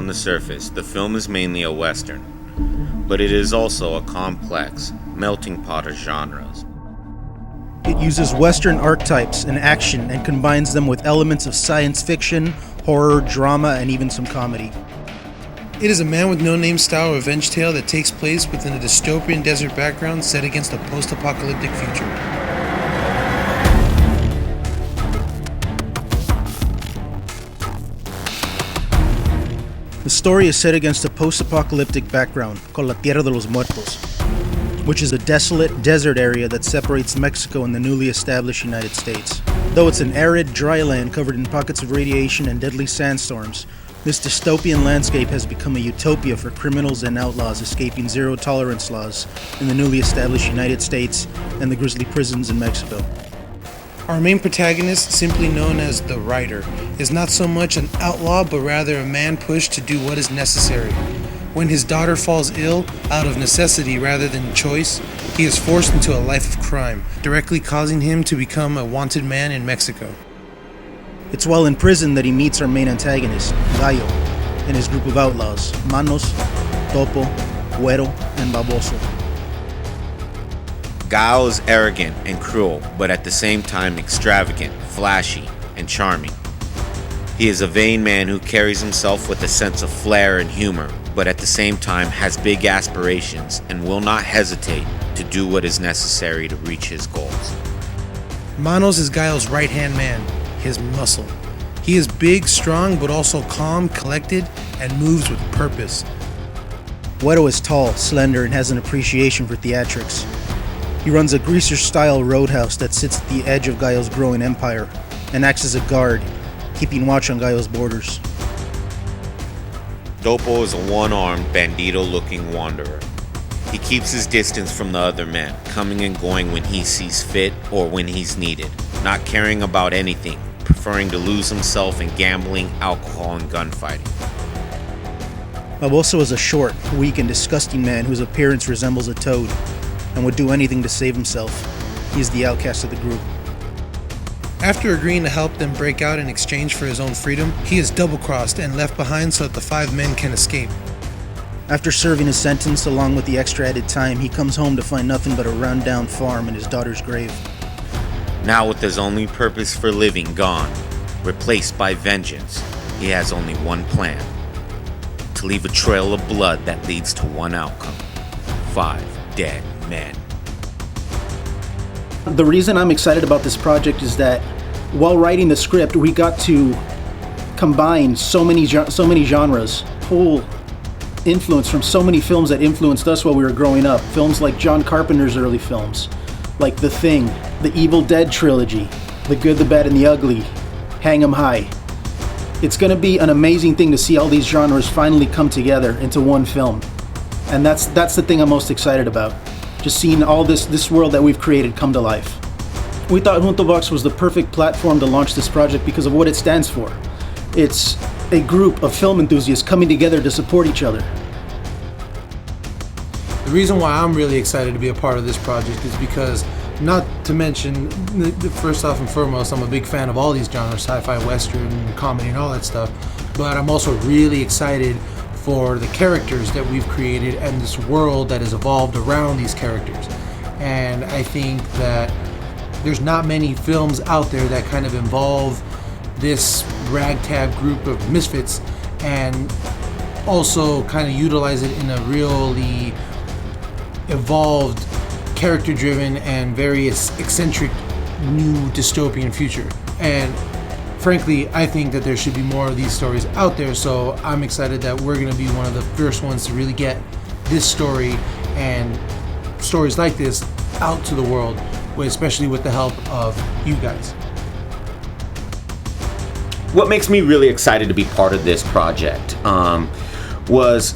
the surface, the film is mainly a Western, but it is also a complex, melting pot of genres. It uses Western archetypes and action and combines them with elements of science fiction, horror, drama, and even some comedy. It is a man with no name style revenge tale that takes place within a dystopian desert background set against a post-apocalyptic future. The story is set against a post-apocalyptic background called La Tierra de los Muertos, which is a desolate desert area that separates Mexico and the newly established United States. Though it's an arid, dry land covered in pockets of radiation and deadly sandstorms, this dystopian landscape has become a utopia for criminals and outlaws escaping zero-tolerance laws in the newly established United States and the grisly prisons in Mexico. Our main protagonist, simply known as the Writer, is not so much an outlaw but rather a man pushed to do what is necessary. When his daughter falls ill, out of necessity rather than choice, he is forced into a life of crime, directly causing him to become a wanted man in Mexico. It's while in prison that he meets our main antagonist, Gallo, and his group of outlaws, Manos, Topo, Güero, and Baboso. Gallo is arrogant and cruel, but at the same time extravagant, flashy, and charming. He is a vain man who carries himself with a sense of flair and humor, but at the same time has big aspirations and will not hesitate to do what is necessary to reach his goals. Manos is Gallo's right-hand man, his muscle. He is big, strong, but also calm, collected, and moves with purpose. Güero is tall, slender, and has an appreciation for theatrics. He runs a greaser-style roadhouse that sits at the edge of Gallo's growing empire and acts as a guard, keeping watch on Gallo's borders. Topo is a one-armed, bandito-looking wanderer. He keeps his distance from the other men, coming and going when he sees fit or when he's needed, not caring about anything, preferring to lose himself in gambling, alcohol, and gunfighting. Baboso is a short, weak, and disgusting man whose appearance resembles a toad and would do anything to save himself. He is the outcast of the group. After agreeing to help them break out in exchange for his own freedom, he is double-crossed and left behind so that the 5 men can escape. After serving his sentence along with the extra added time, he comes home to find nothing but a run-down farm and his daughter's grave. Now with his only purpose for living gone, replaced by vengeance, he has only one plan: to leave a trail of blood that leads to one outcome: 5 dead men. The reason I'm excited about this project is that while writing the script, we got to combine so many genres, pull influence from so many films that influenced us while we were growing up. Films like John Carpenter's early films, like The Thing, the Evil Dead trilogy, The Good, the Bad, and the Ugly, Hang 'em High. It's going to be an amazing thing to see all these genres finally come together into one film. And that's the thing I'm most excited about. Just seeing all this world that we've created come to life. We thought Junto Box was the perfect platform to launch this project because of what it stands for. It's a group of film enthusiasts coming together to support each other. The reason why I'm really excited to be a part of this project is because, not to mention, first off and foremost, I'm a big fan of all these genres, sci-fi, western, comedy, and all that stuff. But I'm also really excited for the characters that we've created and this world that has evolved around these characters. And I think that there's not many films out there that kind of involve this ragtag group of misfits and also kind of utilize it in a really evolved, character-driven, and very eccentric new dystopian future. And frankly, I think that there should be more of these stories out there, so I'm excited that we're going to be one of the first ones to really get this story and stories like this out to the world, especially with the help of you guys. What makes me really excited to be part of this project was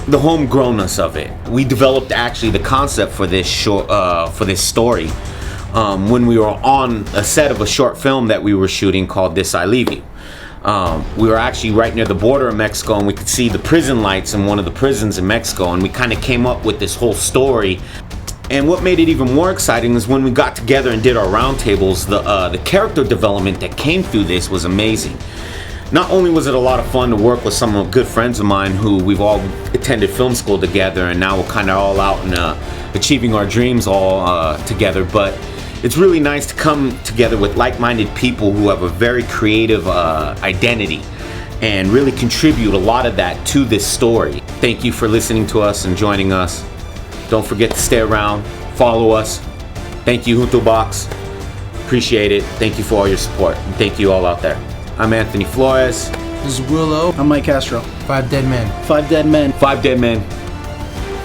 the homegrownness of it. We developed actually the concept for this story when we were on a set of a short film that we were shooting called This I Leave You. We were actually right near the border of Mexico, and we could see the prison lights in one of the prisons in Mexico, and we kind of came up with this whole story. And what made it even more exciting is when we got together and did our roundtables, the character development that came through this was amazing. not only was it a lot of fun to work with some good friends of mine who we've all attended film school together, and now we're kind of all out and achieving our dreams all together, but it's really nice to come together with like-minded people who have a very creative identity and really contribute a lot of that to this story. Thank you for listening to us and joining us. Don't forget to stay around, follow us. Thank you, Junto Box. Appreciate it. Thank you for all your support. And thank you all out there. I'm Anthony Flores. This is Willow. I'm Mike Castro. 5 Dead Men. 5 Dead Men. 5 Dead Men.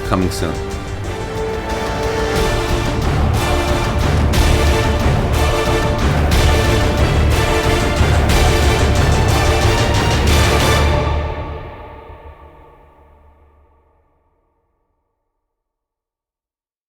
Coming soon.